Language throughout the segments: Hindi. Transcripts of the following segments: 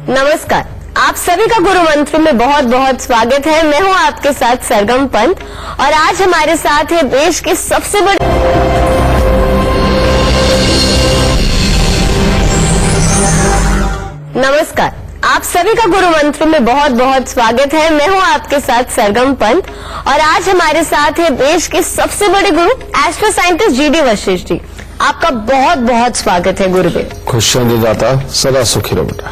नमस्कार, आप सभी का गुरु मंत्र में बहुत बहुत स्वागत है। मैं हूं आपके साथ सरगम पंत और आज हमारे साथ है देश के सबसे बड़े नमस्कार, आप सभी का गुरु मंत्र में बहुत बहुत स्वागत है। मैं हूं आपके साथ सरगम पंत और आज हमारे साथ है देश के सबसे बड़े गुरु astro scientist GD Vashishtha ji. आपका बहुत बहुत स्वागत है गुरुदेव। खुशियां दाता, सदा सुखी रहो बेटा।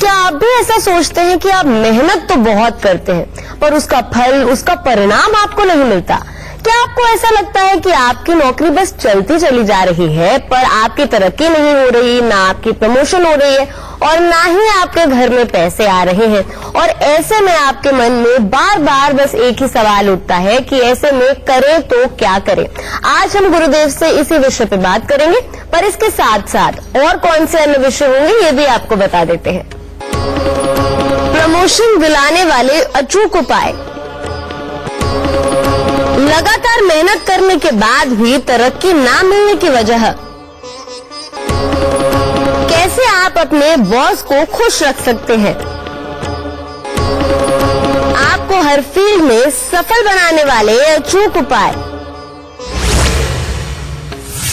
क्या आप भी ऐसा सोचते हैं कि आप मेहनत तो बहुत करते हैं पर उसका फल, उसका परिणाम आपको नहीं मिलता? क्या आपको ऐसा लगता है कि आपकी नौकरी बस चलती चली जा रही है पर आपकी तरक्की नहीं हो रही, ना आपकी प्रमोशन हो रही है और ना ही आपके घर में पैसे आ रहे हैं? और ऐसे में आपके मन में बार बार बस एक ही सवाल उठता है कि ऐसे में करें तो क्या करें। आज हम गुरुदेव से इसी विषय पे बात करेंगे, पर इसके साथ साथ और कौन से अन्य विषय होंगे ये भी आपको बता देते हैं। प्रमोशन दिलाने वाले अचूक उपाय। लगातार मेहनत करने के बाद भी तरक्की ना मिलने की वजह। कैसे आप अपने बॉस को खुश रख सकते हैं? आपको हर फील्ड में सफल बनाने वाले अचूक उपाय।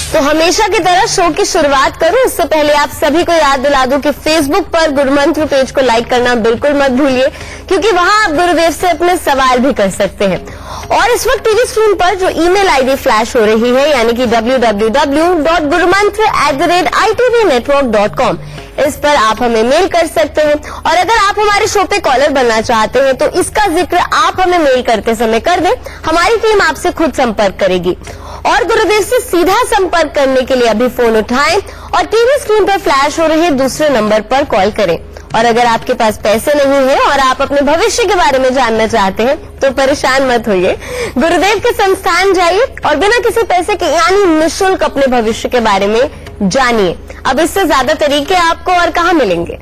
तो हमेशा की तरह शो की शुरुआत करूं उससे पहले आप सभी को याद दिला दूं कि फेसबुक पर गुरुमंत्र पेज को लाइक करना बिल्कुल मत भूलिए, क्योंकि वहां आप गुरुदेव से अपने सवाल भी कर सकते हैं। और इस वक्त टीवी स्क्रीन पर जो ईमेल आईडी फ्लैश हो रही है यानी कि www.gurumantra@itvnetwork.com, इस पर आप हमें मेल कर सकते हैं। और अगर आप हमारे शो पे कॉलर बनना चाहते हैं तो इसका जिक्र आप हमें मेल करते समय कर दें, हमारी टीम आपसे खुद संपर्क करेगी। और गुरुदेव से सीधा संपर्क करने के लिए अभी फोन उठाएं और टीवी स्क्रीन पर फ्लैश हो रहे दूसरे नंबर पर कॉल करें। और अगर आपके पास पैसे नहीं है और आप अपने भविष्य के बारे में जानना चाहते हैं तो परेशान मत होइए, गुरुदेव के संस्थान जाइए और बिना किसी पैसे के यानी निःशुल्क अपने भविष्य के बारे में जानिए। अब इससे ज्यादा तरीके आपको और कहाँ मिलेंगे।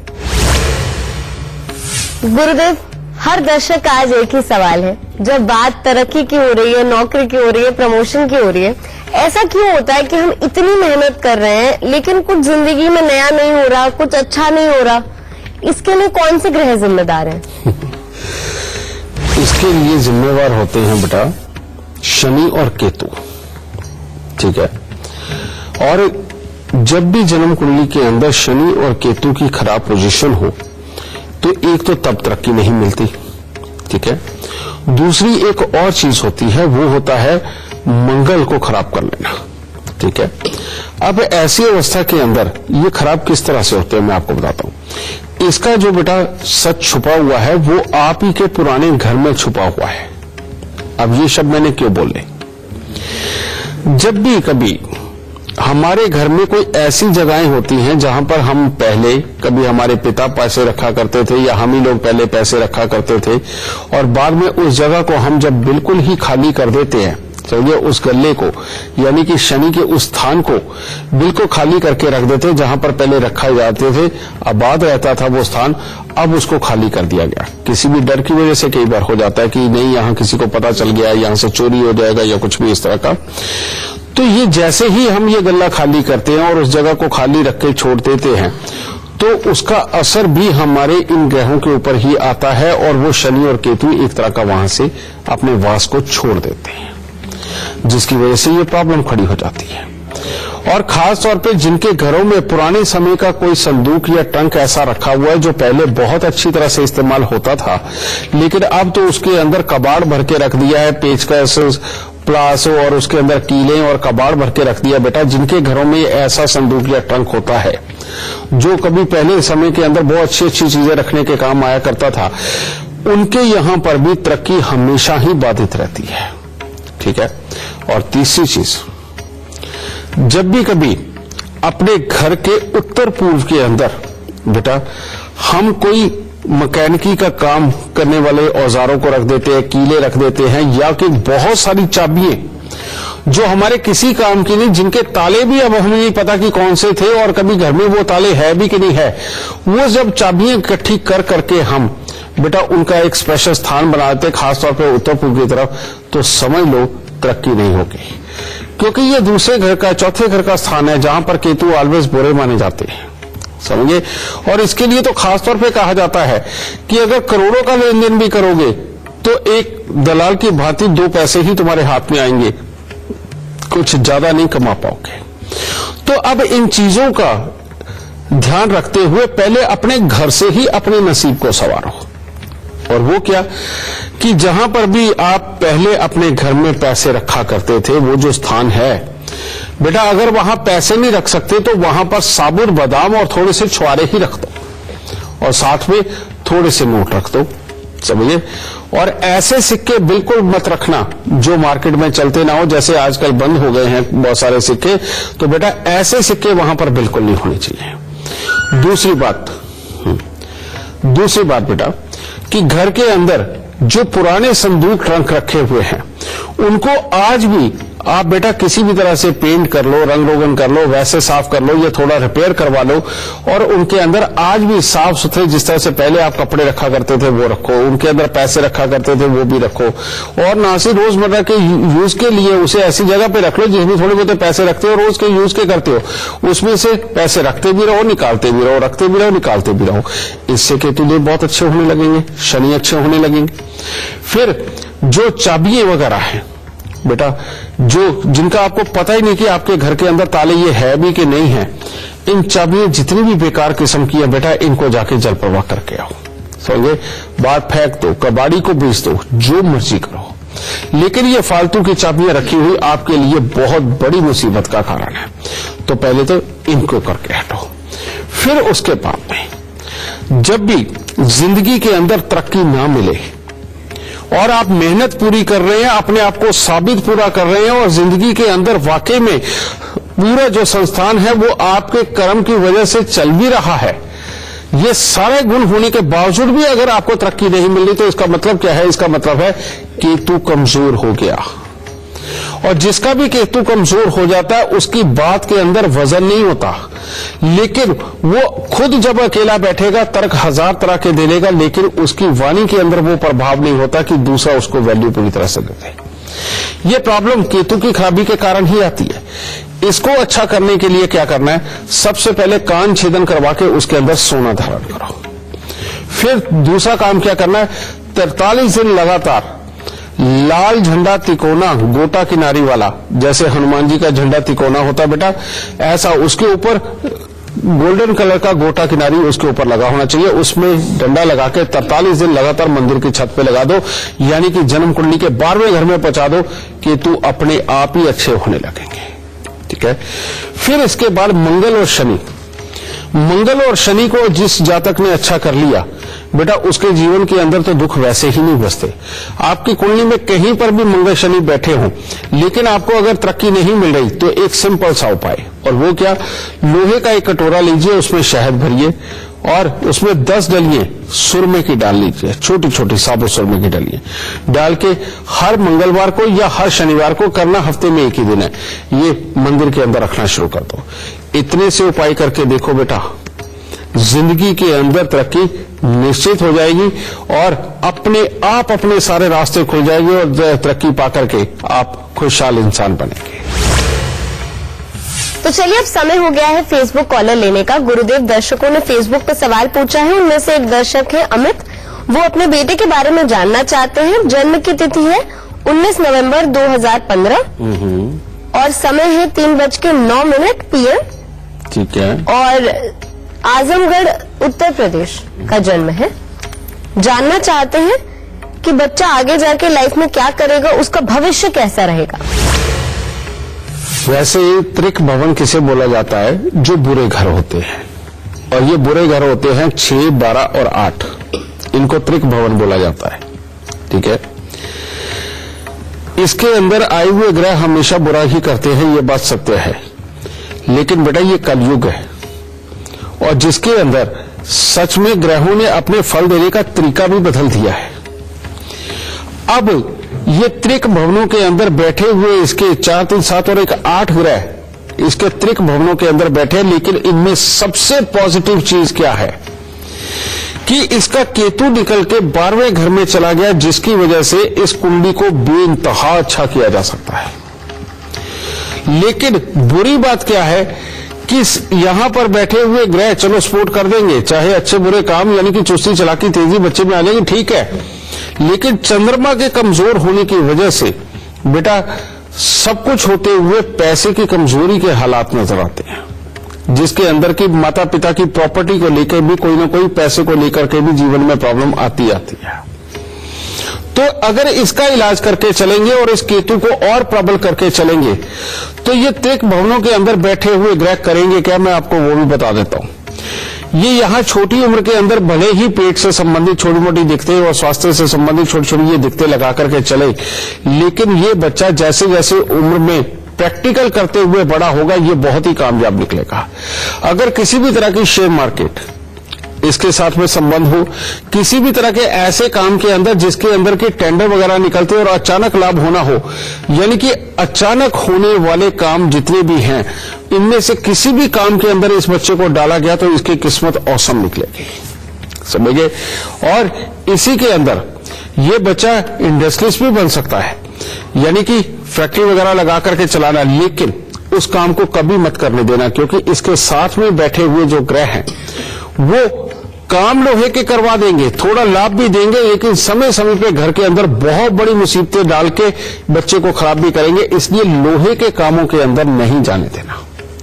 गुरुदेव, हर दर्शक का आज एक ही सवाल है, जब बात तरक्की की हो रही है, नौकरी की हो रही है, प्रमोशन की हो रही है, ऐसा क्यों होता है कि हम इतनी मेहनत कर रहे हैं लेकिन कुछ जिंदगी में नया नहीं हो रहा, कुछ अच्छा नहीं हो रहा? इसके लिए कौन से ग्रह जिम्मेदार हैं? इसके लिए जिम्मेवार होते हैं बेटा शनि और केतु। ठीक है। और जब भी जन्म कुंडली के अंदर शनि और केतु की खराब पोजीशन हो तो एक तो तब तरक्की नहीं मिलती। ठीक है। दूसरी एक और चीज होती है, वो होता है मंगल को खराब कर लेना। ठीक है। अब ऐसी अवस्था के अंदर ये खराब किस तरह से होते हैं मैं आपको बताता हूं। इसका जो बेटा सच छुपा हुआ है वो आप ही के पुराने घर में छुपा हुआ है। अब ये शब्द मैंने क्यों बोले? जब भी कभी हमारे घर में कोई ऐसी जगहें होती हैं जहां पर हम पहले कभी हमारे पिता पैसे रखा करते थे या हम ही लोग पहले पैसे रखा करते थे और बाद में उस जगह को हम जब बिल्कुल ही खाली कर देते हैं, चलिए उस गल्ले को यानी कि शनि के उस स्थान को बिल्कुल खाली करके रख देते जहां पर पहले रखा जाते थे, आबाद रहता था वो स्थान, अब उसको खाली कर दिया गया। किसी भी डर की वजह से कई बार हो जाता है कि नहीं यहां किसी को पता चल गया, यहां से चोरी हो जाएगा या कुछ भी इस तरह का। तो ये जैसे ही हम ये गल्ला खाली करते हैं और उस जगह को खाली रख के छोड़ देते हैं तो उसका असर भी हमारे इन ग्रहों के ऊपर ही आता है और वो शनि और केतु एक तरह का वहां से अपने वास को छोड़ देते हैं, जिसकी वजह से ये प्रॉब्लम खड़ी हो जाती है। और खास तौर पे जिनके घरों में पुराने समय का कोई संदूक या ट्रंक ऐसा रखा हुआ है जो पहले बहुत अच्छी तरह से इस्तेमाल होता था लेकिन अब तो उसके अंदर कबाड़ भर के रख दिया है, पेचकस, प्लास और उसके अंदर कीले और कबाड़ भर के रख दिया। बेटा जिनके घरों में ऐसा संदूक या ट्रंक होता है जो कभी पहले समय के अंदर बहुत अच्छी अच्छी चीजें रखने के काम आया करता था, उनके यहां पर भी तरक्की हमेशा ही बाधित रहती है। ठीक है। और तीसरी चीज, जब भी कभी अपने घर के उत्तर पूर्व के अंदर बेटा हम कोई मैकेनिकी का काम करने वाले औजारों को रख देते हैं, कीले रख देते हैं या कि बहुत सारी चाबियां जो हमारे किसी काम की नहीं, जिनके ताले भी अब हमें नहीं पता कि कौन से थे और कभी घर में वो ताले है भी कि नहीं है, वो जब चाबियां इकट्ठी कर करके हम बेटा उनका एक स्पेशल स्थान बनाते खासतौर पर उत्तर पूर्व की तरफ, तो समझ लो तरक्की नहीं होगी, क्योंकि ये दूसरे घर का, चौथे घर का स्थान है जहां पर केतु ऑलवेज बुरे माने जाते हैं। समझे। और इसके लिए तो खासतौर पे कहा जाता है कि अगर करोड़ों का लेन देन भी करोगे तो एक दलाल की भांति 2 पैसे ही तुम्हारे हाथ में आएंगे, कुछ ज्यादा नहीं कमा पाओगे। तो अब इन चीजों का ध्यान रखते हुए पहले अपने घर से ही अपने नसीब को संवारो। और वो क्या कि जहां पर भी आप पहले अपने घर में पैसे रखा करते थे, वो जो स्थान है बेटा, अगर वहां पैसे नहीं रख सकते तो वहां पर साबुत बादाम और थोड़े से छुआरे ही रख दो और साथ में थोड़े से नोट रख दो, समझिए। और ऐसे सिक्के बिल्कुल मत रखना जो मार्केट में चलते ना हो, जैसे आजकल बंद हो गए हैं बहुत सारे सिक्के, तो बेटा ऐसे सिक्के वहां पर बिल्कुल नहीं होने चाहिए। दूसरी बात बेटा कि घर के अंदर जो पुराने संदूक ट्रंक रखे हुए हैं उनको आज भी आप बेटा किसी भी तरह से पेंट कर लो, रंग रोगन कर लो, वैसे साफ कर लो या थोड़ा रिपेयर करवा लो, और उनके अंदर आज भी साफ सुथरे जिस तरह से पहले आप कपड़े रखा करते थे वो रखो, उनके अंदर पैसे रखा करते थे वो भी रखो। और ना सिर्फ रोजमर्रा के यूज के लिए उसे ऐसी जगह पे रख लो जिसमें थोड़े बहुत पैसे रखते हो, रोज के यूज के करते हो, उसमें से पैसे रखते भी रहो, निकालते भी रहो, रखते भी रहो, निकालते भी रहो। इससे केतुदेव बहुत अच्छे होने लगेंगे, शनि अच्छे होने लगेंगे। फिर जो चाबियां वगैरह हैं बेटा, जो जिनका आपको पता ही नहीं कि आपके घर के अंदर ताले ये है भी कि नहीं है, इन चाबियां जितनी भी बेकार किस्म की है बेटा, इनको जाके जल प्रवाह करके आओ, समझे। बात फेंक दो, कबाड़ी को बेच दो, जो मर्जी करो, लेकिन ये फालतू की चाबियां रखी हुई आपके लिए बहुत बड़ी मुसीबत का कारण है। तो पहले तो इनको करके हटो। फिर उसके बाद में जब भी जिंदगी के अंदर तरक्की ना मिले और आप मेहनत पूरी कर रहे हैं, अपने आप को साबित पूरा कर रहे हैं और जिंदगी के अंदर वाकई में पूरा जो संस्थान है वो आपके कर्म की वजह से चल भी रहा है, ये सारे गुण होने के बावजूद भी अगर आपको तरक्की नहीं मिल रही तो इसका मतलब क्या है? इसका मतलब है केतु कमजोर हो गया। और जिसका भी केतु कमजोर हो जाता है उसकी बात के अंदर वजन नहीं होता, लेकिन वो खुद जब अकेला बैठेगा तर्क 1000 तरह के दे लेगा, लेकिन उसकी वाणी के अंदर वो प्रभाव नहीं होता कि दूसरा उसको वैल्यू पूरी तरह से दे। ये प्रॉब्लम केतु की खराबी के कारण ही आती है। इसको अच्छा करने के लिए क्या करना है? सबसे पहले कान छेदन करवा के उसके अंदर सोना धारण करो। फिर दूसरा काम क्या करना है? 43 दिन लगातार लाल झंडा तिकोना गोटा किनारी वाला, जैसे हनुमान जी का झंडा तिकोना होता है बेटा, ऐसा उसके ऊपर गोल्डन कलर का गोटा किनारी उसके ऊपर लगा होना चाहिए। उसमें डंडा लगा के 43 दिन लगातार मंदिर की छत पे लगा दो, यानी कि जन्म कुंडली के 12वें घर में पहुंचा दो कि तू अपने आप ही अच्छे होने लगेंगे। ठीक है। फिर इसके बाद मंगल और शनि, मंगल और शनि को जिस जातक ने अच्छा कर लिया बेटा, उसके जीवन के अंदर तो दुख वैसे ही नहीं बसते। आपकी कुंडली में कहीं पर भी मंगल शनि बैठे हों, लेकिन आपको अगर तरक्की नहीं मिल रही तो एक सिंपल सा उपाय, और वो क्या? लोहे का एक कटोरा लीजिए, उसमें शहद भरिए और उसमें 10 डलियां सुरमे की डाल लीजिए, छोटी छोटी साबुत सुरमे की डलियां डाल के हर मंगलवार को या हर शनिवार को करना, हफ्ते में एक ही दिन है, ये मंदिर के अंदर रखना शुरू कर दो। इतने से उपाय करके देखो बेटा, जिंदगी के अंदर तरक्की निश्चित हो जाएगी और अपने आप अपने सारे रास्ते खुल जाएंगे और तरक्की पाकर के आप खुशहाल इंसान बनेंगे। तो चलिए अब समय हो गया है फेसबुक कॉलर लेने का। गुरुदेव, दर्शकों ने फेसबुक पे सवाल पूछा है, उनमें से एक दर्शक है अमित, वो अपने बेटे के बारे में जानना चाहते हैं। जन्म की तिथि है 19 नवंबर 2015 और समय है 3:09 PM। ठीक है। और आजमगढ़ उत्तर प्रदेश का जन्म है। जानना चाहते हैं कि बच्चा आगे जाके लाइफ में क्या करेगा, उसका भविष्य कैसा रहेगा। वैसे त्रिक भवन किसे बोला जाता है? जो बुरे घर होते हैं, और ये बुरे घर होते हैं 6, 12 और 8, इनको त्रिक भवन बोला जाता है। ठीक है। इसके अंदर आए हुए ग्रह हमेशा बुरा ही करते हैं, ये बात सत्य है, लेकिन बेटा ये कलयुग है और जिसके अंदर सच में ग्रहों ने अपने फल देने का तरीका भी बदल दिया है। अब ये त्रिक भवनों के अंदर बैठे हुए इसके 4, 3, 7 और 8 ग्रह इसके त्रिक भवनों के अंदर बैठे, लेकिन इनमें सबसे पॉजिटिव चीज क्या है कि इसका केतु निकल के 12वें घर में चला गया, जिसकी वजह से इस कुंडली को बेइंतहा अच्छा किया जा सकता है। लेकिन बुरी बात क्या है कि यहां पर बैठे हुए ग्रह चलो सपोर्ट कर देंगे, चाहे अच्छे बुरे काम यानी कि चुस्ती चालाकी तेजी बच्चे में आ जाएगी, ठीक है, लेकिन चंद्रमा के कमजोर होने की वजह से बेटा सब कुछ होते हुए पैसे की कमजोरी के हालात नजर आते हैं, जिसके अंदर की माता पिता की प्रॉपर्टी को लेकर भी कोई ना कोई पैसे को लेकर के भी जीवन में प्रॉब्लम आती है। तो अगर इसका इलाज करके चलेंगे और इस केतु को और प्रबल करके चलेंगे तो ये त्रिक भवनों के अंदर बैठे हुए ग्रह करेंगे क्या, मैं आपको वो भी बता देता हूं। ये यहां छोटी उम्र के अंदर भले ही पेट से संबंधित छोटी मोटी दिक्कतें और स्वास्थ्य से संबंधित छोटी छोटी ये दिक्कतें लगा करके चले, लेकिन ये बच्चा जैसे जैसे उम्र में प्रैक्टिकल करते हुए बड़ा होगा ये बहुत ही कामयाब निकलेगा। अगर किसी भी तरह की शेयर मार्केट इसके साथ में संबंध हो, किसी भी तरह के ऐसे काम के अंदर जिसके अंदर के टेंडर वगैरह निकलते और अचानक लाभ होना हो, यानी कि अचानक होने वाले काम जितने भी हैं इनमें से किसी भी काम के अंदर इस बच्चे को डाला गया तो इसकी किस्मत औसम निकलेगी, समझिए। और इसी के अंदर ये बच्चा इंडस्ट्रियलिस्ट भी बन सकता है, यानी कि फैक्ट्री वगैरह लगा करके चलाना, लेकिन उस काम को कभी मत करने देना, क्योंकि इसके साथ में बैठे हुए जो ग्रह हैं वो काम लोहे के करवा देंगे, थोड़ा लाभ भी देंगे, लेकिन समय समय पे घर के अंदर बहुत बड़ी मुसीबतें डाल के बच्चे को खराब भी करेंगे। इसलिए लोहे के कामों के अंदर नहीं जाने देना,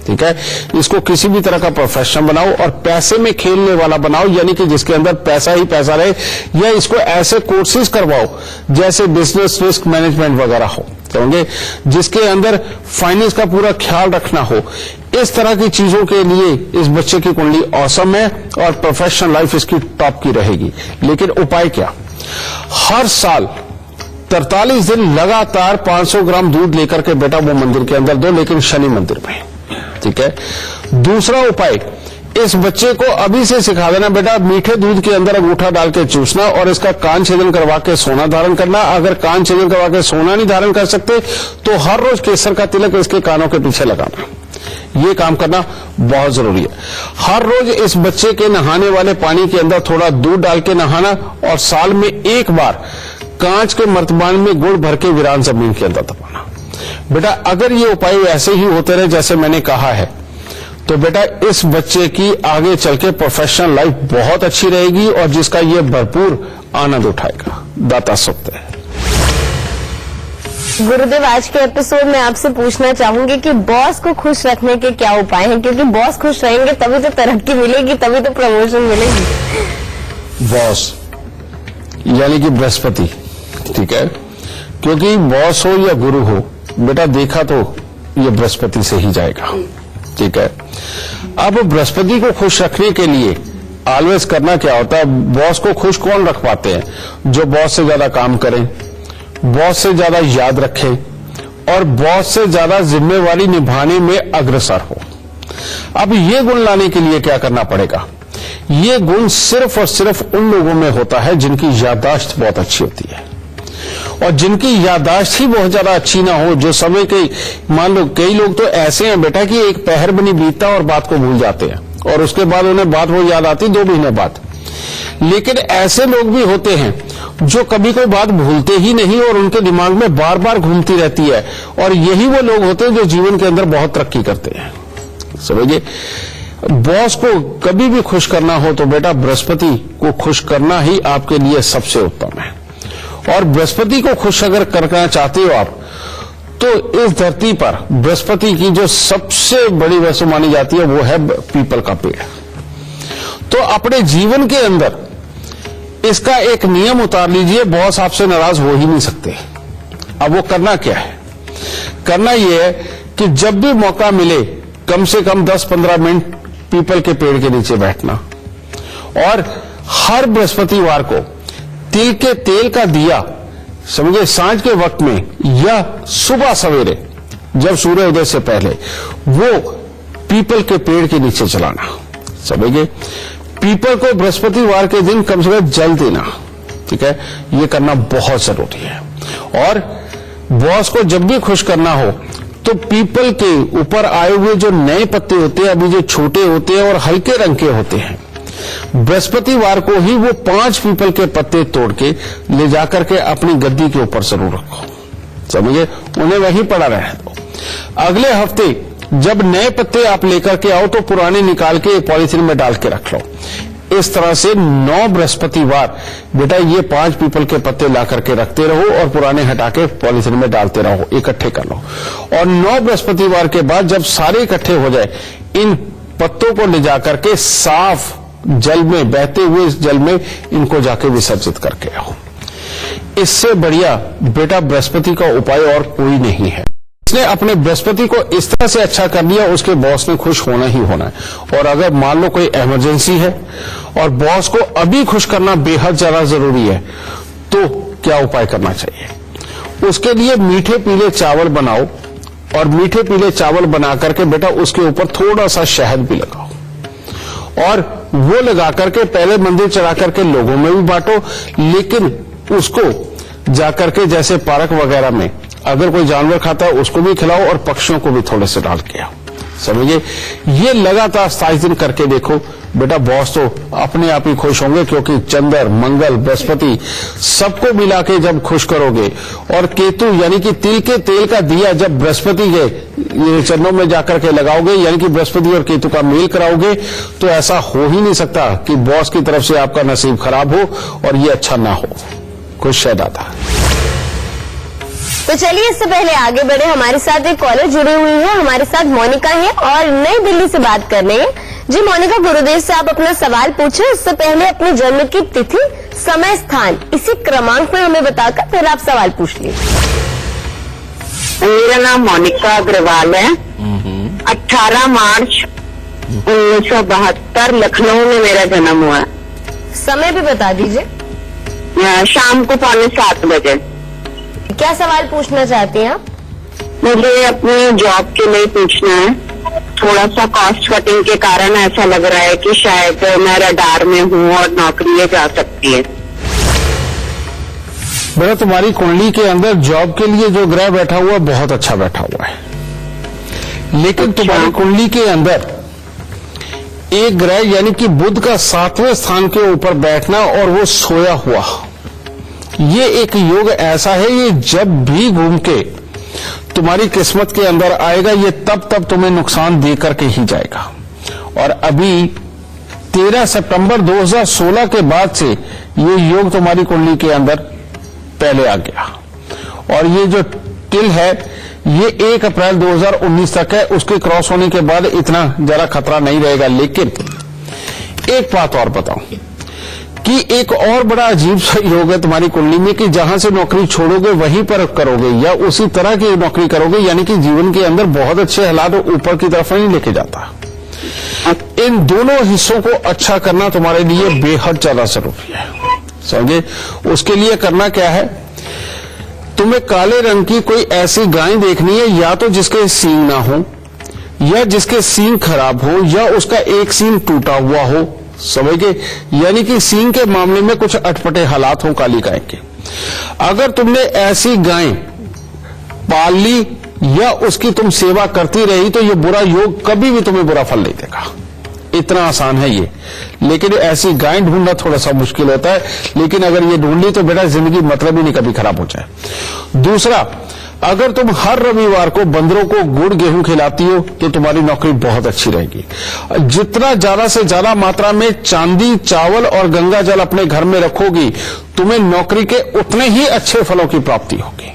ठीक है। इसको किसी भी तरह का प्रोफेशन बनाओ और पैसे में खेलने वाला बनाओ, यानी कि जिसके अंदर पैसा ही पैसा रहे, या इसको ऐसे कोर्सेज करवाओ जैसे बिजनेस रिस्क मैनेजमेंट वगैरह हो, समझे, जिसके अंदर फाइनेंस का पूरा ख्याल रखना हो। इस तरह की चीजों के लिए इस बच्चे की कुंडली औसम है और प्रोफेशनल लाइफ इसकी टॉप की रहेगी। लेकिन उपाय क्या, हर साल 43 दिन लगातार 500 ग्राम दूध लेकर के बेटा वो मंदिर के अंदर दो, लेकिन शनि मंदिर में, ठीक है। दूसरा उपाय, इस बच्चे को अभी से सिखा देना बेटा मीठे दूध के अंदर अंगूठा डाल के चूसना और इसका कान छेदन करवा के सोना धारण करना। अगर कान छेदन करवा के सोना नहीं धारण कर सकते तो हर रोज केसर का तिलक इसके कानों के पीछे लगाना, ये काम करना बहुत जरूरी है। हर रोज इस बच्चे के नहाने वाले पानी के अंदर थोड़ा दूध डाल के नहाना और साल में एक बार कांच के मर्तबान में गुड़ भर के वीरान जमीन के अंदर दबाना। बेटा अगर ये उपाय ऐसे ही होते रहे जैसे मैंने कहा है तो बेटा इस बच्चे की आगे चल के प्रोफेशनल लाइफ बहुत अच्छी रहेगी और जिसका ये भरपूर आनंद उठाएगा। दाता सुक्त है। गुरुदेव, आज के एपिसोड में आपसे पूछना चाहूंगी कि बॉस को खुश रखने के क्या उपाय हैं, क्योंकि बॉस खुश रहेंगे तभी तो तरक्की मिलेगी, तभी तो प्रमोशन मिलेगी। बॉस यानी कि बृहस्पति, ठीक है, क्योंकि बॉस हो या गुरु हो बेटा देखा तो ये बृहस्पति से ही जाएगा, ठीक है। अब बृहस्पति को खुश रखने के लिए ऑलवेज करना क्या होता है, बॉस को खुश कौन रख पाते हैं, जो बॉस से ज्यादा काम करें, बॉस से ज्यादा याद रखें और बॉस से ज्यादा जिम्मेवारी निभाने में अग्रसर हो। अब ये गुण लाने के लिए क्या करना पड़ेगा, ये गुण सिर्फ और सिर्फ उन लोगों में होता है जिनकी याददाश्त बहुत अच्छी होती है, और जिनकी याददाश्त ही बहुत ज्यादा अच्छी ना हो, जो समय के, मान लो कई लोग तो ऐसे हैं बेटा कि एक पहर भी नहीं बीतता और बात को भूल जाते हैं और उसके बाद उन्हें बात वो याद आती 2 महीने बाद। लेकिन ऐसे लोग भी होते हैं जो कभी कोई बात भूलते ही नहीं और उनके दिमाग में बार बार घूमती रहती है, और यही वो लोग होते हैं जो जीवन के अंदर बहुत तरक्की करते हैं, समझिए। बॉस को कभी भी खुश करना हो तो बेटा बृहस्पति को खुश करना ही आपके लिए सबसे उत्तम है। और बृहस्पति को खुश अगर करना चाहते हो आप तो इस धरती पर बृहस्पति की जो सबसे बड़ी वस्तु मानी जाती है वो है पीपल का पेड़। तो अपने जीवन के अंदर इसका एक नियम उतार लीजिए, बॉस आपसे नाराज हो ही नहीं सकते। अब वो करना क्या है, करना यह है कि जब भी मौका मिले कम से कम 10-15 मिनट पीपल के पेड़ के नीचे बैठना और हर बृहस्पतिवार को तिल के तेल का दिया, समझे, सांझ के वक्त में या सुबह सवेरे जब सूर्योदय से पहले वो पीपल के पेड़ के नीचे चलाना, समझे। पीपल को बृहस्पतिवार के दिन कम से कम जल देना, ठीक है, ये करना बहुत जरूरी है। और बॉस को जब भी खुश करना हो तो पीपल के ऊपर आए हुए जो नए पत्ते होते हैं, अभी जो छोटे होते हैं और हल्के रंग के होते हैं, बृहस्पतिवार को ही वो 5 पीपल के पत्ते तोड़ के ले जाकर के अपनी गद्दी के ऊपर जरूर रखो, समझिए, उन्हें वहीं पड़ा रहने दो। अगले हफ्ते जब नए पत्ते आप लेकर के आओ तो पुराने निकाल के पॉलीथीन में डाल के रख लो। इस तरह से 9 बृहस्पतिवार बेटा ये 5 पीपल के पत्ते ला करके रखते रहो और पुराने हटा के पॉलीथीन में डालते रहो, इकट्ठे कर लो। और 9 बृहस्पतिवार के बाद जब सारे इकट्ठे हो जाए, इन पत्तों को ले जाकर के साफ जल में, बहते हुए इस जल में इनको जाके विसर्जित करके आओ। इससे बढ़िया बेटा बृहस्पति का उपाय और कोई नहीं है। इसने अपने बृहस्पति को इस तरह से अच्छा कर लिया, उसके बॉस ने खुश होना ही होना है। और अगर मान लो कोई इमरजेंसी है और बॉस को अभी खुश करना बेहद ज्यादा जरूरी है, तो क्या उपाय करना चाहिए? उसके लिए मीठे पीले चावल बनाओ और मीठे पीले चावल बना करके बेटा उसके ऊपर थोड़ा सा शहद भी लगाओ और वो लगा करके पहले मंदिर चढ़ा करके लोगों में भी बांटो, लेकिन उसको जाकर के जैसे पार्क वगैरह में अगर कोई जानवर खाता है उसको भी खिलाओ और पक्षियों को भी थोड़े से डाल के आओ। समझिए, ये लगातार 27 दिन करके देखो बेटा, बॉस तो अपने आप ही खुश होंगे, क्योंकि चंद्र, मंगल, बृहस्पति सबको मिला के जब खुश करोगे और केतु यानी कि तिल के तेल का दिया जब बृहस्पति के चरणों में जाकर के लगाओगे, यानी कि बृहस्पति और केतु का मेल कराओगे, तो ऐसा हो ही नहीं सकता कि बॉस की तरफ से आपका नसीब खराब हो और ये अच्छा ना हो। खुश है दादा। तो चलिए इससे पहले आगे बढ़े, हमारे साथ एक कॉलर जुड़ी हुई है, हमारे साथ मोनिका है और नई दिल्ली से बात कर रहे हैं। जी मोनिका, गुरुदेव से आप अपना सवाल पूछे, उससे पहले अपने जन्म की तिथि, समय, स्थान इसी क्रमांक में हमें बताकर फिर आप सवाल पूछ लीजिए। मेरा नाम मोनिका अग्रवाल है। 18 मार्च 1972 लखनऊ में मेरा जन्म हुआ है। समय भी बता दीजिए। शाम को 6:45 बजे। क्या सवाल पूछना चाहती हैं आप? मुझे अपने जॉब के लिए पूछना है। थोड़ा सा कॉस्ट कटिंग के कारण ऐसा लग रहा है कि शायद मैं रडार में हूँ और नौकरी ले जा सकती है। बेटा तुम्हारी कुंडली के अंदर जॉब के लिए जो ग्रह बैठा हुआ बहुत अच्छा बैठा हुआ है, लेकिन तुम्हारी कुंडली के अंदर एक ग्रह यानी कि बुध का 7वें स्थान के ऊपर बैठना और वो सोया हुआ, ये एक योग ऐसा है, ये जब भी घूम के तुम्हारी किस्मत के अंदर आएगा, ये तब तुम्हें नुकसान दे करके ही जाएगा। और अभी 13 सितंबर 2016 के बाद से ये योग तुम्हारी कुंडली के अंदर पहले आ गया और ये जो टिल है ये 1 अप्रैल 2019 तक है। उसके क्रॉस होने के बाद इतना जरा खतरा नहीं रहेगा। लेकिन एक बात और बताऊं कि एक और बड़ा अजीब सा योग है तुम्हारी कुंडली में कि जहां से नौकरी छोड़ोगे वहीं पर करोगे या उसी तरह की नौकरी करोगे, यानी कि जीवन के अंदर बहुत अच्छे हालात ऊपर की तरफ नहीं लेके जाता। इन दोनों हिस्सों को अच्छा करना तुम्हारे लिए बेहद ज्यादा जरूरी है, समझे। उसके लिए करना क्या है, तुम्हें काले रंग की कोई ऐसी गाय देखनी है, या तो जिसके सींग ना हो या जिसके सींग खराब हो या उसका एक सींग टूटा हुआ हो, समझ गए, यानी कि सींग के मामले में कुछ अटपटे हालात हो काली गाय के। अगर तुमने ऐसी गाय पाल ली या उसकी तुम सेवा करती रही तो ये बुरा योग कभी भी तुम्हें बुरा फल नहीं देगा। इतना आसान है ये, लेकिन ऐसी गाय ढूंढना थोड़ा सा मुश्किल होता है। लेकिन अगर ये ढूंढ ली तो बेटा जिंदगी मतलब ही नहीं कभी खराब हो जाए। दूसरा, अगर तुम हर रविवार को बंदरों को गुड़ गेहूं खिलाती हो तो तुम्हारी नौकरी बहुत अच्छी रहेगी। जितना ज्यादा से ज्यादा मात्रा में चांदी, चावल और गंगा जल अपने घर में रखोगी, तुम्हें नौकरी के उतने ही अच्छे फलों की प्राप्ति होगी।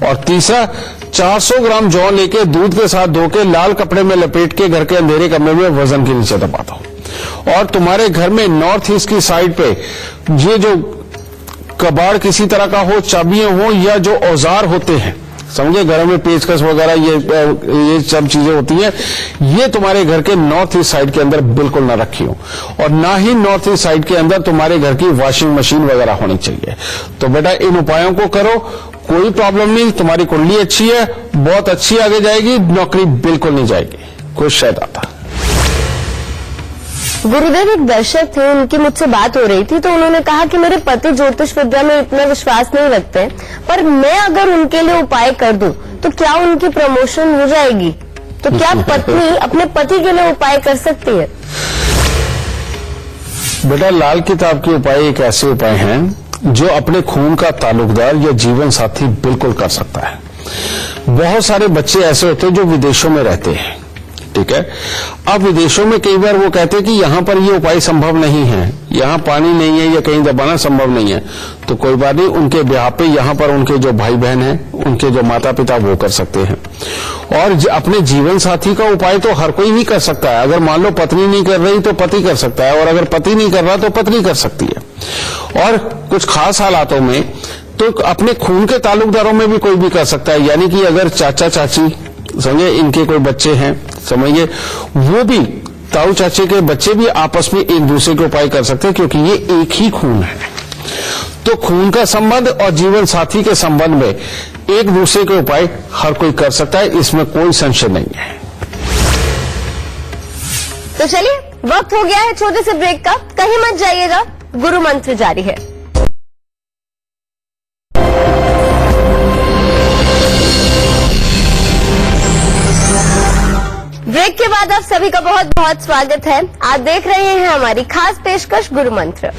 और तीसरा, 400 ग्राम जौ लेके दूध के साथ धो के लाल कपड़े में लपेट के घर के अंधेरे कमरे में वजन के नीचे दबा दो। और तुम्हारे घर में नॉर्थ ईस्ट की साइड पे ये जो कबाड़ किसी तरह का हो, चाबियां हो या जो औजार होते हैं, समझे, घरों में पेचकस वगैरह ये सब चीजें होती हैं, ये तुम्हारे घर के नॉर्थ ईस्ट साइड के अंदर बिल्कुल ना रखी हो। और ना ही नॉर्थ ईस्ट साइड के अंदर तुम्हारे घर की वॉशिंग मशीन वगैरह होनी चाहिए। तो बेटा इन उपायों को करो, कोई प्रॉब्लम नहीं, तुम्हारी कुंडली अच्छी है, बहुत अच्छी आगे जाएगी, नौकरी बिल्कुल नहीं जाएगी। खुश है दाता। गुरुदेव, एक दर्शक थे, उनकी मुझसे बात हो रही थी तो उन्होंने कहा कि मेरे पति ज्योतिष विद्या में इतना विश्वास नहीं रखते हैं, पर मैं अगर उनके लिए उपाय कर दूं तो क्या उनकी प्रमोशन हो जाएगी? तो क्या पत्नी अपने पति के लिए उपाय कर सकती है? बेटा लाल किताब के उपाय एक ऐसे उपाय हैं जो अपने खून का ताल्लुकदार या जीवन साथी बिल्कुल कर सकता है। बहुत सारे बच्चे ऐसे होते हैं जो विदेशों में रहते हैं, ठीक है। अब विदेशों में कई बार वो कहते हैं कि यहां पर ये उपाय संभव नहीं है, यहां पानी नहीं है या कहीं दबाना संभव नहीं है, तो कोई बात नहीं, उनके ब्याह पे यहां पर उनके जो भाई बहन हैं, उनके जो माता पिता वो कर सकते हैं। और अपने जीवन साथी का उपाय तो हर कोई ही कर सकता है। अगर मान लो पत्नी नहीं कर रही तो पति कर सकता है, और अगर पति नहीं कर रहा तो पत्नी कर सकती है। और कुछ खास हालातों में तो अपने खून के ताल्लुकदारों में भी कोई भी कर सकता है, यानी कि अगर चाचा चाची समझे इनके कोई बच्चे हैं, समझिए वो भी ताऊ चाचे के बच्चे भी आपस में एक दूसरे के उपाय कर सकते हैं, क्योंकि ये एक ही खून है। तो खून का संबंध और जीवन साथी के संबंध में एक दूसरे के उपाय हर कोई कर सकता है, इसमें कोई संशय नहीं है। तो चलिए वक्त हो गया है छोटे से ब्रेक का, कहीं मत जाइएगा, गुरु मंत्र जारी है। ब्रेक के बाद आप सभी का बहुत बहुत स्वागत है। आप देख रहे हैं हमारी खास पेशकश गुरु मंत्र।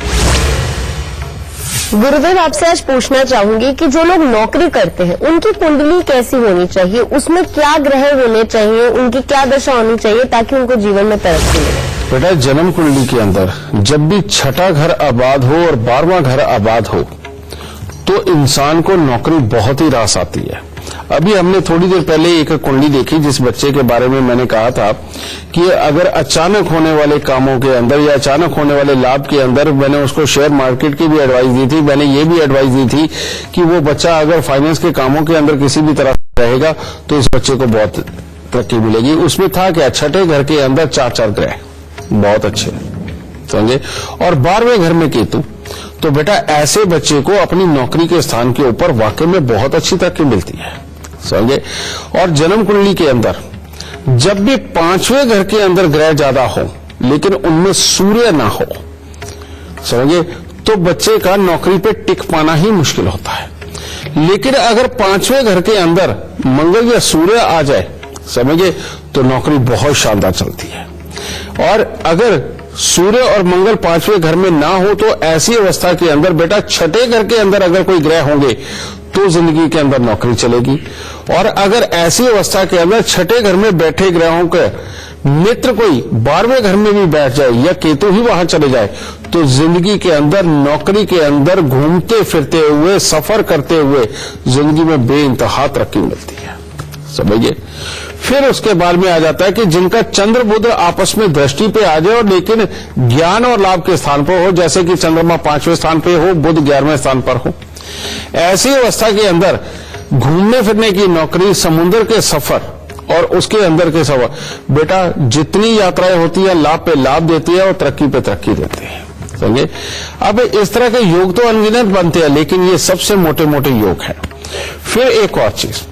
गुरुदेव, आपसे आज पूछना चाहूंगी कि जो लोग नौकरी करते हैं उनकी कुंडली कैसी होनी चाहिए, उसमें क्या ग्रह होने चाहिए, उनकी क्या दशा होनी चाहिए ताकि उनको जीवन में तरक्की मिले। बेटा, जन्म कुंडली के अंदर जब भी छठा घर आबाद हो और 12वां घर आबाद हो तो इंसान को नौकरी बहुत ही रास आती है। अभी हमने थोड़ी देर पहले एक कुंडली देखी जिस बच्चे के बारे में मैंने कहा था कि अगर अचानक होने वाले कामों के अंदर या अचानक होने वाले लाभ के अंदर, मैंने उसको शेयर मार्केट की भी एडवाइस दी थी, मैंने ये भी एडवाइस दी थी कि वो बच्चा अगर फाइनेंस के कामों के अंदर किसी भी तरह रहेगा तो इस बच्चे को बहुत तरक्की मिलेगी। उसमें था क्या, छठे घर के अंदर 4 ग्रह बहुत अच्छे, समझे, और 12वें घर में केतु। तो बेटा ऐसे बच्चे को अपनी नौकरी के स्थान के ऊपर वाकई में बहुत अच्छी तरक्की मिलती है, समझे। और जन्म कुंडली के अंदर जब भी 5वें घर के अंदर ग्रह ज्यादा हो लेकिन उनमें सूर्य ना हो, समझे, तो बच्चे का नौकरी पे टिक पाना ही मुश्किल होता है। लेकिन अगर 5वें घर के अंदर मंगल या सूर्य आ जाए, समझे, तो नौकरी बहुत शानदार चलती है। और अगर सूर्य और मंगल 5वें घर में ना हो तो ऐसी अवस्था के अंदर बेटा छठे घर के अंदर अगर कोई ग्रह होंगे तो जिंदगी के अंदर नौकरी चलेगी। और अगर ऐसी अवस्था के अंदर छठे घर में बैठे ग्रहों के मित्र कोई 12वें घर में भी बैठ जाए या केतु ही वहां चले जाए तो जिंदगी के अंदर, नौकरी के अंदर घूमते फिरते हुए, सफर करते हुए जिंदगी में बेइंतहा तरक्की मिलती है, समझिए। फिर उसके बाद में आ जाता है कि जिनका चंद्र बुध आपस में दृष्टि पे आ जाए और लेकिन ज्ञान और लाभ के स्थान पर हो, जैसे कि चंद्रमा 5वें स्थान पे हो, बुध 11वें स्थान पर हो, ऐसी अवस्था के अंदर घूमने फिरने की नौकरी, समुद्र के सफर और उसके अंदर के सफर, बेटा जितनी यात्राएं होती है लाभ पे लाभ देती है और तरक्की पे तरक्की देती है, समझे। अब इस तरह के योग तो अनगिनत बनते हैं, लेकिन ये सबसे मोटे मोटे योग है। फिर एक और चीज,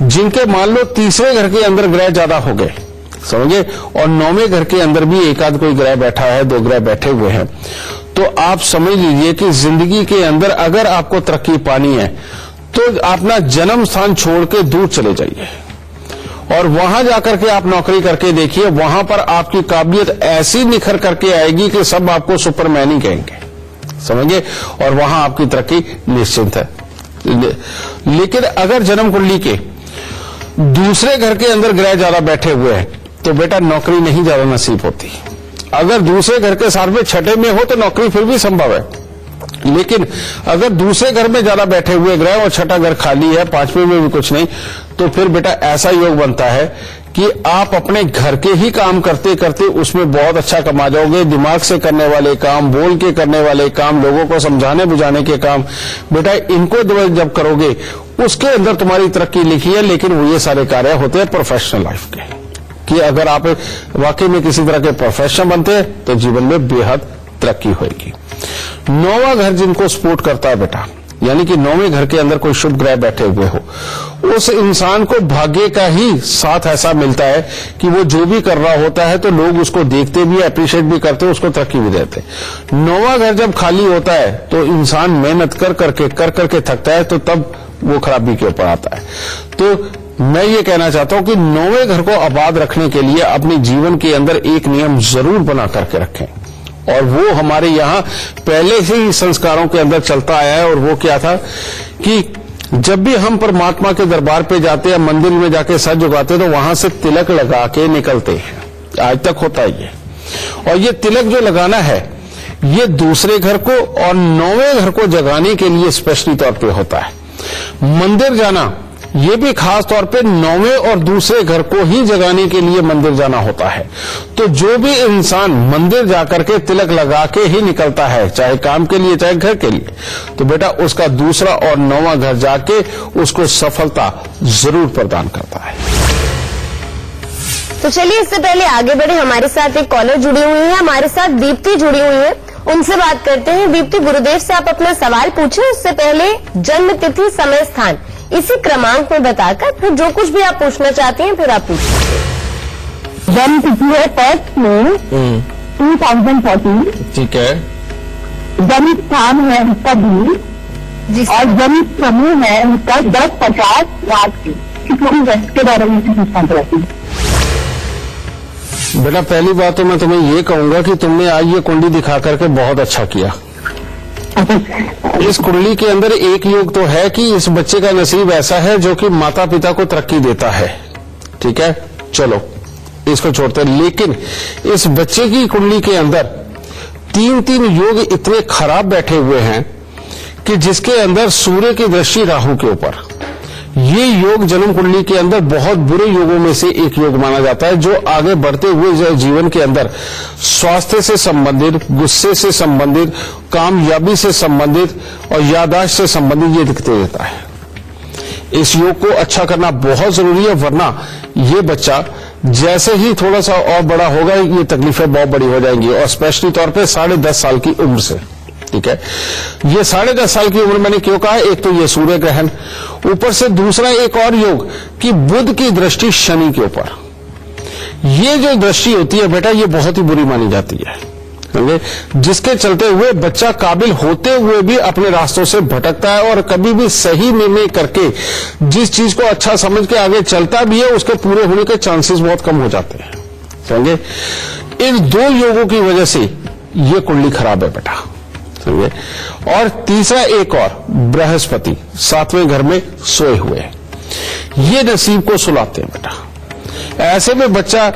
जिनके मान लो 3रे घर के अंदर ग्रह ज्यादा हो गए, समझे, और 9वें घर के अंदर भी एक आध कोई ग्रह बैठा है, 2 ग्रह बैठे हुए हैं, तो आप समझ लीजिए कि जिंदगी के अंदर अगर आपको तरक्की पानी है तो अपना जन्म स्थान छोड़ के दूर चले जाइए और वहां जाकर के आप नौकरी करके देखिए। वहां पर आपकी काबिलियत ऐसी निखर करके आएगी कि सब आपको सुपरमैन ही कहेंगे, समझिए, और वहां आपकी तरक्की निश्चित है। लेकिन अगर जन्म कुंडली के 2रे घर के अंदर ग्रह ज्यादा बैठे हुए हैं तो बेटा नौकरी नहीं ज्यादा नसीब होती। अगर 2रे घर के साथ में छठे में हो तो नौकरी फिर भी संभव है, लेकिन अगर 2रे घर में ज्यादा बैठे हुए ग्रह और छठा घर खाली है, 5वें में भी कुछ नहीं, तो फिर बेटा ऐसा योग बनता है कि आप अपने घर के ही काम करते करते उसमें बहुत अच्छा कमा जाओगे। दिमाग से करने वाले काम, बोल के करने वाले काम, लोगों को समझाने बुझाने के काम, बेटा इनको जब करोगे उसके अंदर तुम्हारी तरक्की लिखी है। लेकिन वो ये सारे कार्य होते हैं प्रोफेशनल लाइफ के, कि अगर आप वाकई में किसी तरह के प्रोफेशनल बनते हैं तो जीवन में बेहद तरक्की होगी। 9वां घर जिनको सपोर्ट करता है बेटा, यानी कि 9वें घर के अंदर कोई शुभ ग्रह बैठे हुए हो, उस इंसान को भाग्य का ही साथ ऐसा मिलता है कि वो जो भी कर रहा होता है तो लोग उसको देखते भी, अप्रिशिएट भी करते, उसको तरक्की भी देते। 9वां घर जब खाली होता है तो इंसान मेहनत कर करके थकता है, तो तब वो खराबी के ऊपर आता है। तो मैं ये कहना चाहता हूं कि 9वें घर को आबाद रखने के लिए अपने जीवन के अंदर एक नियम जरूर बना करके रखें, और वो हमारे यहाँ पहले से ही संस्कारों के अंदर चलता आया है। और वो क्या था कि जब भी हम परमात्मा के दरबार पे जाते हैं, मंदिर में जाके सर झुकाते हैं, तो वहां से तिलक लगा के निकलते हैं। आज तक होता ही है। और ये तिलक जो लगाना है, ये दूसरे घर को और 9वें घर को जगाने के लिए स्पेशली तौर पे होता है। मंदिर जाना ये भी खास तौर पे 9वें और दूसरे घर को ही जगाने के लिए मंदिर जाना होता है। तो जो भी इंसान मंदिर जाकर के तिलक लगा के ही निकलता है, चाहे काम के लिए चाहे घर के लिए, तो बेटा उसका दूसरा और 9वां घर जाके उसको सफलता जरूर प्रदान करता है। तो चलिए इससे पहले आगे बढ़े, हमारे साथ एक कॉलर जुड़ी हुई है, हमारे साथ दीप्ति जुड़ी हुई है, उनसे बात करते हैं। दीप्ति, गुरुदेव से आप अपना सवाल पूछें, उससे पहले जन्म तिथि, समय, स्थान इसी क्रमांक में बताकर फिर जो कुछ भी आप पूछना चाहते हैं फिर आप पूछिए। जन्म तिथि है 1 मई 2014। ठीक है। जन्म स्थान है उसका दूर जी और जन्म समय है उसका 10:50 रात की पूरी वेस्ट के बारे में पूछना चाहती हूँ। बेटा पहली बात तो मैं तुम्हें ये कहूंगा कि तुमने आज ये कुंडली दिखा करके बहुत अच्छा किया। इस कुंडली के अंदर एक योग तो है कि इस बच्चे का नसीब ऐसा है जो कि माता पिता को तरक्की देता है। ठीक है, चलो इसको छोड़ते हैं। लेकिन इस बच्चे की कुंडली के अंदर 3 योग इतने खराब बैठे हुए हैं कि जिसके अंदर सूर्य की दृष्टि राहु के ऊपर, ये योग जन्म कुंडली के अंदर बहुत बुरे योगों में से एक योग माना जाता है, जो आगे बढ़ते हुए जीवन के अंदर स्वास्थ्य से संबंधित, गुस्से से संबंधित, कामयाबी से संबंधित और याददाश्त से संबंधित ये दिखते रहता है। इस योग को अच्छा करना बहुत जरूरी है, वरना ये बच्चा जैसे ही थोड़ा सा और बड़ा होगा ये तकलीफें बहुत बड़ी हो जाएंगी, और स्पेशली तौर पे 10.5 साल की उम्र से। ठीक है, ये 10.5 साल की उम्र मैंने क्यों कहा, एक तो ये सूर्य ग्रहण, ऊपर से दूसरा एक और योग कि बुध की दृष्टि शनि के ऊपर। ये जो दृष्टि होती है बेटा, ये बहुत ही बुरी मानी जाती है, जिसके चलते हुए बच्चा काबिल होते हुए भी अपने रास्तों से भटकता है, और कभी भी सही निर्णय करके जिस चीज को अच्छा समझ के आगे चलता भी है, उसके पूरे होने के चांसेस बहुत कम हो जाते हैं। समझे, इन 2 योगों की वजह से ये कुंडली खराब है बेटा। समझे, और तीसरा एक और, बृहस्पति 7वें घर में सोए हुए, ये नसीब को सुलाते हैं बेटा। ऐसे में बच्चा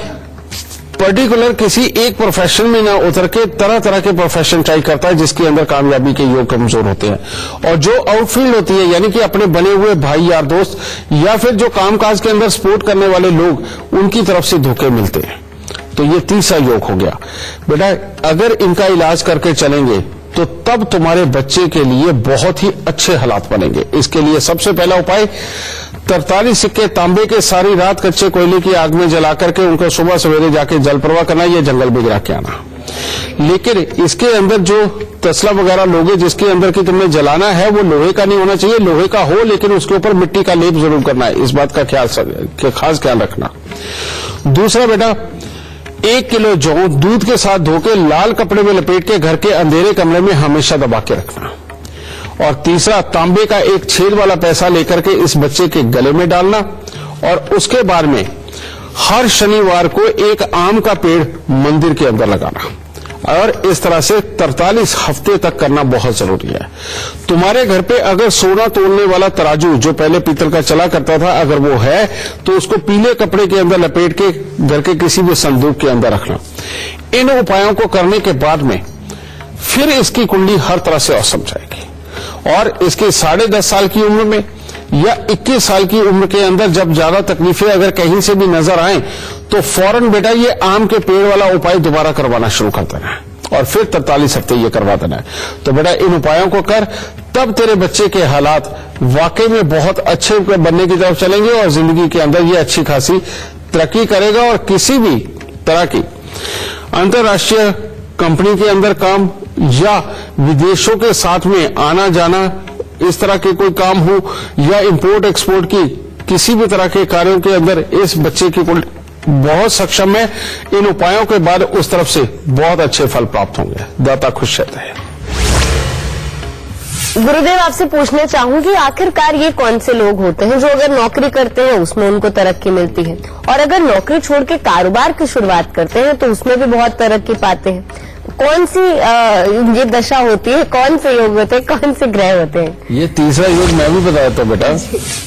पर्टिकुलर किसी एक प्रोफेशन में ना उतर के तरह तरह के प्रोफेशन ट्राई करता है, जिसके अंदर कामयाबी के योग कमजोर होते हैं, और जो आउटफील्ड होती है, यानी कि अपने बने हुए भाई यार दोस्त या फिर जो कामकाज के अंदर सपोर्ट करने वाले लोग, उनकी तरफ से धोखे मिलते हैं। तो ये तीसरा योग हो गया बेटा। अगर इनका इलाज करके चलेंगे तो तब तुम्हारे बच्चे के लिए बहुत ही अच्छे हालात बनेंगे। इसके लिए सबसे पहला उपाय, 43 सिक्के तांबे के सारी रात कच्चे कोयले की आग में जला करके उनको सुबह सवेरे जाके जल प्रवाह करना, ये जंगल में गिरा के आना। लेकिन इसके अंदर जो तसला वगैरह लोगे जिसके अंदर की तुमने जलाना है, वो लोहे का नहीं होना चाहिए, लोहे का हो लेकिन उसके ऊपर मिट्टी का लेप जरूर करना है, इस बात का खास ख्याल रखना। दूसरा बेटा, 1 किलो जौ दूध के साथ धोके लाल कपड़े में लपेट के घर के अंधेरे कमरे में हमेशा दबा के रखना। और तीसरा, तांबे का एक छेद वाला पैसा लेकर के इस बच्चे के गले में डालना, और उसके बाद में हर शनिवार को एक आम का पेड़ मंदिर के अंदर लगाना, और इस तरह से 43 हफ्ते तक करना बहुत जरूरी है। तुम्हारे घर पे अगर सोना तोलने वाला तराजू जो पहले पीतल का चला करता था, अगर वो है तो उसको पीले कपड़े के अंदर लपेट के घर के किसी भी संदूक के अंदर रखना। इन उपायों को करने के बाद में फिर इसकी कुंडली हर तरह से औसम जाएगी, और इसके 10.5 साल की उम्र में या 21 साल की उम्र के अंदर जब ज्यादा तकलीफें अगर कहीं से भी नजर आए, तो फौरन बेटा ये आम के पेड़ वाला उपाय दोबारा करवाना शुरू कर देना है, और फिर 43 हफ्ते ये करवा देना है। तो बेटा इन उपायों को कर, तब तेरे बच्चे के हालात वाकई में बहुत अच्छे बनने की तरफ चलेंगे, और जिंदगी के अंदर ये अच्छी खासी तरक्की करेगा, और किसी भी तरह की अंतर्राष्ट्रीय कंपनी के अंदर काम या विदेशों के साथ में आना जाना, इस तरह के कोई काम हो, या इंपोर्ट एक्सपोर्ट की किसी भी तरह के कार्यों के अंदर इस बच्चे की बहुत सक्षम है। इन उपायों के बाद उस तरफ से बहुत अच्छे फल प्राप्त होंगे। दाता खुश रहता है। गुरुदेव, आपसे पूछना चाहूंगी, आखिरकार ये कौन से लोग होते हैं जो अगर नौकरी करते हैं उसमें उनको तरक्की मिलती है, और अगर नौकरी छोड़ के कारोबार की शुरुआत करते हैं तो उसमें भी बहुत तरक्की पाते हैं? कौन सी ये दशा होती है, कौन से योग होते हैं, कौन से ग्रह होते हैं? ये तीसरा योग मैं भी बता देता हूं बेटा,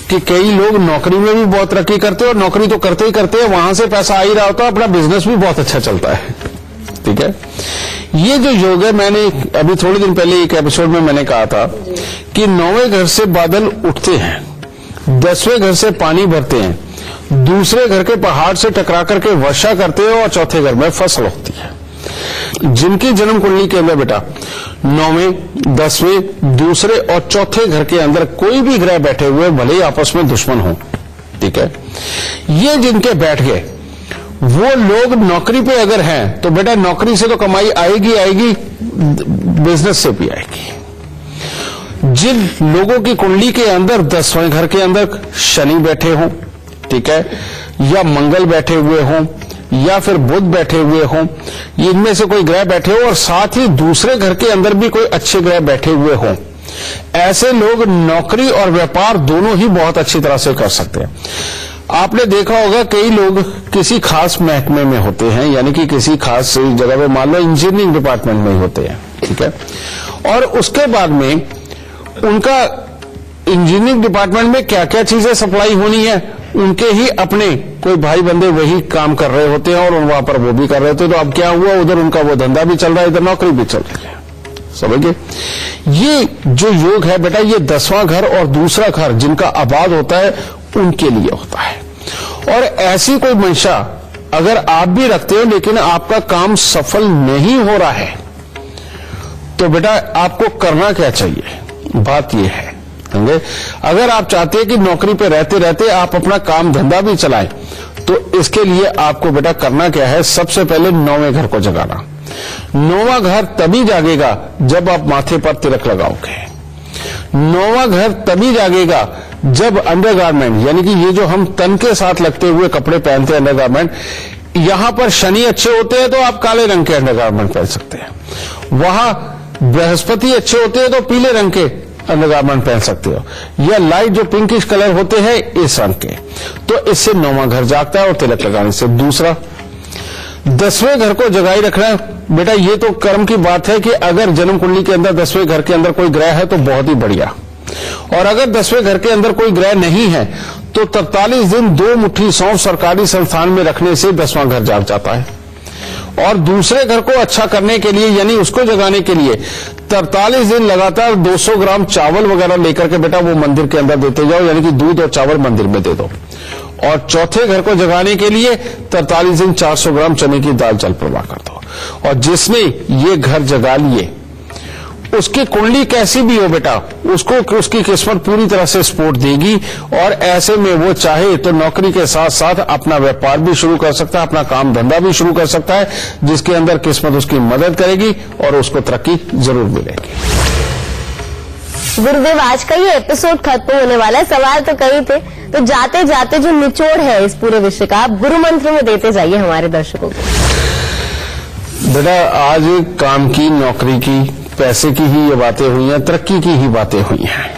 कि कई लोग नौकरी में भी बहुत तरक्की करते हैं और नौकरी तो करते ही करते हैं, वहां से पैसा आ ही रहा होता है, अपना बिजनेस भी बहुत अच्छा चलता है। ठीक है, ये जो योग है, मैंने अभी थोड़े दिन पहले एक एपिसोड में मैंने कहा था कि 9वें घर से बादल उठते हैं, 10वें घर से पानी भरते हैं, दूसरे घर के पहाड़ से टकरा करके वर्षा करते हैं और चौथे घर में फसल होती है। जिनकी जन्म कुंडली के अंदर बेटा 9वें, 10वें, दूसरे और चौथे घर के अंदर कोई भी ग्रह बैठे हुए भले ही आपस में दुश्मन हो, ठीक है, ये जिनके बैठ गए वो लोग नौकरी पे अगर हैं तो बेटा नौकरी से तो कमाई आएगी आएगी, बिजनेस से भी आएगी। जिन लोगों की कुंडली के अंदर 10वें घर के अंदर शनि बैठे हों, ठीक है, या मंगल बैठे हुए हों, या फिर बुध बैठे हुए हों, इनमें से कोई ग्रह बैठे हो और साथ ही दूसरे घर के अंदर भी कोई अच्छे ग्रह बैठे हुए हों, ऐसे लोग नौकरी और व्यापार दोनों ही बहुत अच्छी तरह से कर सकते हैं। आपने देखा होगा कई लोग किसी खास महकमे में होते हैं, यानी कि किसी खास जगह पे, मान लो इंजीनियरिंग डिपार्टमेंट में ही होते हैं, ठीक है, और उसके बाद में उनका इंजीनियरिंग डिपार्टमेंट में क्या क्या चीजें सप्लाई होनी है, उनके ही अपने कोई भाई बंदे वही काम कर रहे होते हैं और वहां पर वो भी कर रहे होते हैं। तो अब क्या हुआ, उधर उनका वो धंधा भी चल रहा है, इधर नौकरी भी चल रही है। समझिए, ये जो योग है बेटा, ये 10वां घर और दूसरा घर जिनका आबाद होता है उनके लिए होता है। और ऐसी कोई मंशा अगर आप भी रखते हो लेकिन आपका काम सफल नहीं हो रहा है, तो बेटा आपको करना क्या चाहिए, बात यह है। अगर आप चाहते हैं कि नौकरी पे रहते रहते आप अपना काम धंधा भी चलाएं, तो इसके लिए आपको बेटा करना क्या है, सबसे पहले 9वें घर को जगाना। 9वां घर तभी जागेगा जब आप माथे पर तिलक लगाओगे। 9वां घर तभी जागेगा जब अंडरगारमेंट, यानी कि ये जो हम तन के साथ लगते हुए कपड़े पहनते हैं अंडरगारमेंट, यहां पर शनि अच्छे होते हैं तो आप काले रंग के अंडरगारमेंट पहन सकते हैं, वहां बृहस्पति अच्छे होते हैं तो पीले रंग के अंडरगारमेंट पहन सकते हो, या लाइट जो पिंकिश कलर होते हैं इस रंग के। तो इससे 9वां घर जागता है और तिलक लगाने से। दूसरा, 10वें घर को जगाई रखना बेटा, ये तो कर्म की बात है कि अगर जन्म कुंडली के अंदर 10वें घर के अंदर कोई ग्रह है तो बहुत ही बढ़िया, और अगर 10वें घर के अंदर कोई ग्रह नहीं है तो 43 दिन 2 मुट्ठी सौंफ सरकारी संस्थान में रखने से 10वां घर जाग जाता है। और दूसरे घर को अच्छा करने के लिए, यानी उसको जगाने के लिए 43 दिन लगातार 200 ग्राम चावल वगैरह लेकर के बेटा वो मंदिर के अंदर देते जाओ, यानी कि दूध और चावल मंदिर में दे दो। और चौथे घर को जगाने के लिए 43 दिन 400 ग्राम चने की दाल जल प्रवाह कर दो। और जिसने ये घर जगा लिए उसकी कुंडली कैसी भी हो बेटा, उसको उसकी किस्मत पूरी तरह से सपोर्ट देगी, और ऐसे में वो चाहे तो नौकरी के साथ साथ अपना व्यापार भी शुरू कर सकता है, अपना काम धंधा भी शुरू कर सकता है, जिसके अंदर किस्मत उसकी मदद करेगी और उसको तरक्की जरूर मिलेगी। गुरुदेव, आज का ये एपिसोड खत्म होने वाला है, सवाल तो कई थे, तो जाते जाते जो निचोड़ है इस पूरे विषय का आप गुरु मंत्र में देते जाइए हमारे दर्शकों को। बेटा आज काम की, नौकरी की, पैसे की ही ये बातें हुई हैं, तरक्की की ही बातें हुई हैं।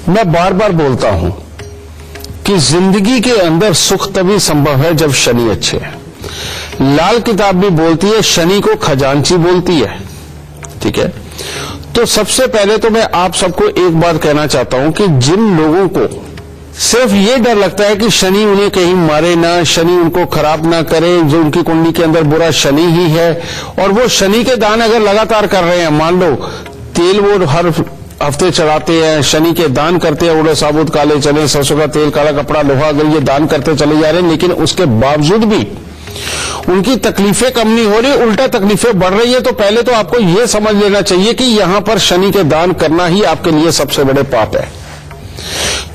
मैं बार बार बोलता हूं कि जिंदगी के अंदर सुख तभी संभव है जब शनि अच्छे है। लाल किताब भी बोलती है शनि को खजांची बोलती है, ठीक है। तो सबसे पहले तो मैं आप सबको एक बात कहना चाहता हूं कि जिन लोगों को सिर्फ ये डर लगता है कि शनि उन्हें कहीं मारे ना, शनि उनको खराब ना करे, जो उनकी कुंडली के अंदर बुरा शनि ही है, और वो शनि के दान अगर लगातार कर रहे हैं, मान लो तेल वो हर हफ्ते चढ़ाते हैं, शनि के दान करते हैं, उड़े साबुत, काले चने, सरसों का तेल, काला कपड़ा, लोहा, अगर ये दान करते चले जा रहे हैं, लेकिन उसके बावजूद भी उनकी तकलीफें कम नहीं हो रही, उल्टा तकलीफें बढ़ रही है, तो पहले तो आपको यह समझ लेना चाहिए कि यहां पर शनि के दान करना ही आपके लिए सबसे बड़े पाप है।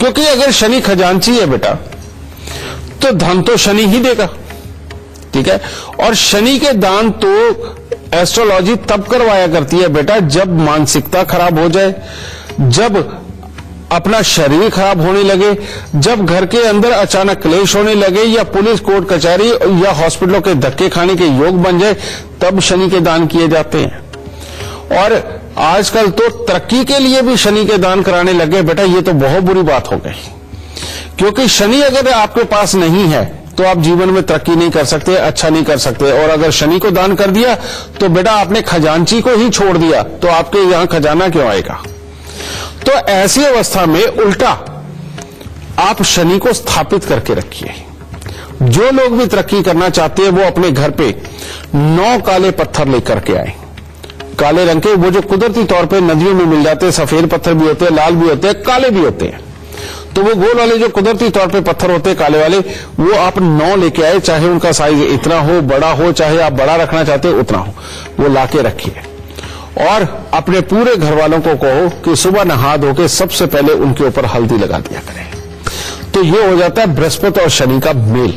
क्योंकि अगर शनि खजांची है बेटा, तो धन तो शनि ही देगा, ठीक है। और शनि के दान तो एस्ट्रोलॉजी तब करवाया करती है बेटा जब मानसिकता खराब हो जाए, जब अपना शरीर खराब होने लगे, जब घर के अंदर अचानक क्लेश होने लगे, या पुलिस कोर्ट कचहरी या हॉस्पिटलों के धक्के खाने के योग बन जाए, तब शनि के दान किए जाते हैं। और आजकल तो तरक्की के लिए भी शनि के दान कराने लगे बेटा, ये तो बहुत बुरी बात हो गई। क्योंकि शनि अगर आपके पास नहीं है तो आप जीवन में तरक्की नहीं कर सकते, अच्छा नहीं कर सकते। और अगर शनि को दान कर दिया तो बेटा आपने खजांची को ही छोड़ दिया, तो आपके यहां खजाना क्यों आएगा। तो ऐसी अवस्था में उल्टा आप शनि को स्थापित करके रखिए। जो लोग भी तरक्की करना चाहते हैं वो अपने घर पे 9 काले पत्थर लेकर के आए। काले रंग के, वो जो कुदरती तौर पे नदियों में मिल जाते हैं, सफेद पत्थर भी होते हैं, लाल भी होते हैं, काले भी होते हैं। तो वो गोल वाले जो कुदरती तौर पे पत्थर होते हैं काले वाले, वो आप 9 लेके आए, चाहे उनका साइज इतना हो, बड़ा हो, चाहे आप बड़ा रखना चाहते हो उतना हो, वो लाके रखिए। और अपने पूरे घर वालों को कहो कि सुबह नहा धो के सबसे पहले उनके ऊपर हल्दी लगा दिया करें। तो ये हो जाता है बृहस्पति और शनि का मेल।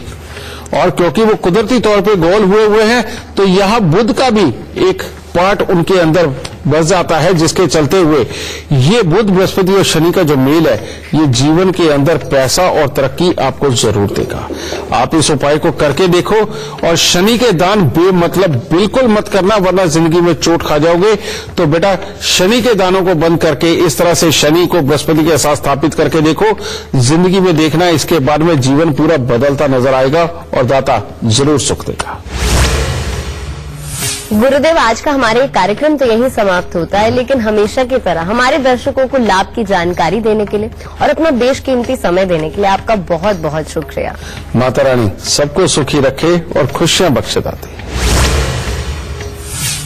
और क्योंकि वो कुदरती तौर पे गोल हुए हैं, तो यह बुध का भी एक पार्ट उनके अंदर बस जाता है, जिसके चलते हुए ये बुध बृहस्पति और शनि का जो मेल है, ये जीवन के अंदर पैसा और तरक्की आपको जरूर देगा। आप इस उपाय को करके देखो। और शनि के दान बेमतलब बिल्कुल मत करना, वरना जिंदगी में चोट खा जाओगे। तो बेटा शनि के दानों को बंद करके इस तरह से शनि को बृहस्पति के साथ स्थापित करके देखो, जिंदगी में देखना इसके बाद में जीवन पूरा बदलता नजर आएगा और दाता जरूर सुख देगा। गुरुदेव, आज का हमारे कार्यक्रम तो यही समाप्त होता है, लेकिन हमेशा की तरह हमारे दर्शकों को लाभ की जानकारी देने के लिए और अपना बेशकीमती समय देने के लिए आपका बहुत बहुत शुक्रिया। माता रानी सबको सुखी रखे और खुशियां बख्शे दाते।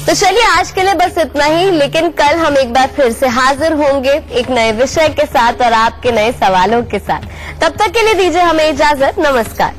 तो चलिए आज के लिए बस इतना ही, लेकिन कल हम एक बार फिर से हाजिर होंगे एक नए विषय के साथ और आपके नए सवालों के साथ। तब तक के लिए दीजिए हमें इजाजत। नमस्कार।